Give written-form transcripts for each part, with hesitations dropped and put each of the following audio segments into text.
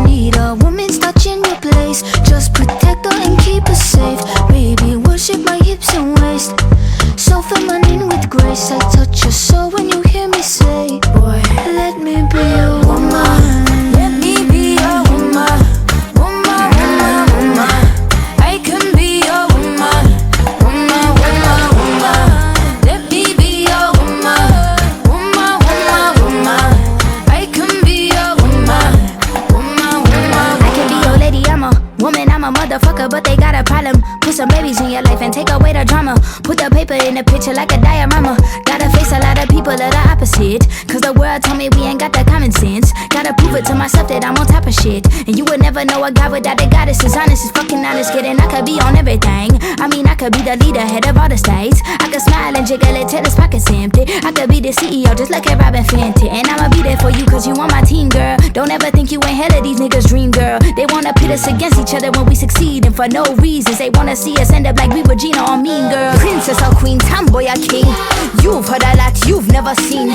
need a woman's touch in your place. Just protect her and keep her safe. Baby, worship my hips and waist. So feminine with grace. I touch your soul when you hear me say, boy, let me be a woman. Let me be a woman. Woman, woman, woman. I can be a woman. Woman, woman, woman. Let me be a woman. Woman, woman, woman. I can be a woman. Woman, woman. I can be your lady, I'm a woman, I'm a motherfucker, but they got a problem. Put some babies in your life and take away the drama. Put the paper in the picture like a diorama. Gotta face a lot of people that are opposite, cause the world told me we ain't got that common sense. Gotta prove it to myself that I'm on top of shit. And you would never know a guy without a goddess. As honest as fucking honest, kidding. I could be on everything. I mean, I could be the leader, head of all the states. I could smile and jiggle it till his pockets empty. I could be the CEO, just like a Robin Fenty. And I'ma be there for you, cause you on my team, girl. Don't ever think you ain't hell of these niggas' dream, girl. They wanna pit us against each other when we succeed, and for no reasons. They wanna see us end up like we were Gina or Mean Girl. Princess or queen, tomboy or king. You've heard a lot you've never seen.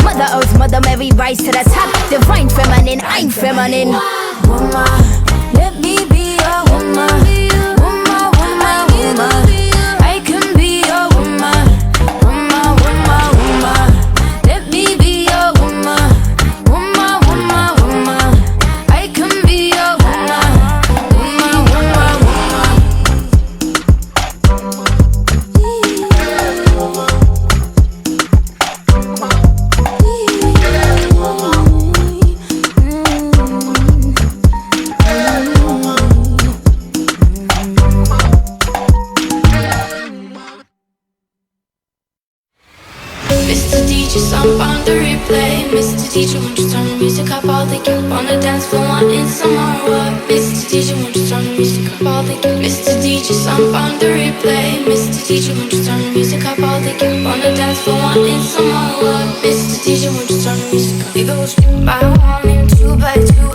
Mother Earth, Mother Mary, rise to the top. Divine feminine, I'm feminine. Woman, let me be a woman. Woman, woman, woman. I can be a woman. Woman, woman, woman. Let me be a woman. Woman, woman, woman. I can be a woman. Woman, woman, woman. Mr. Teacher, some on the replay. Mr. Teacher, won't you turn the music up? All the kids on the dance floor wanting some more. What? Mr. Teacher, won't you turn the music up? All the kids. Mr. Teacher, some on the replay. Mr. Teacher, won't you turn the music up? All the kids on the dance floor wanting some more. What? Mr. Teacher, won't you turn the music up? It goes by one and two by two.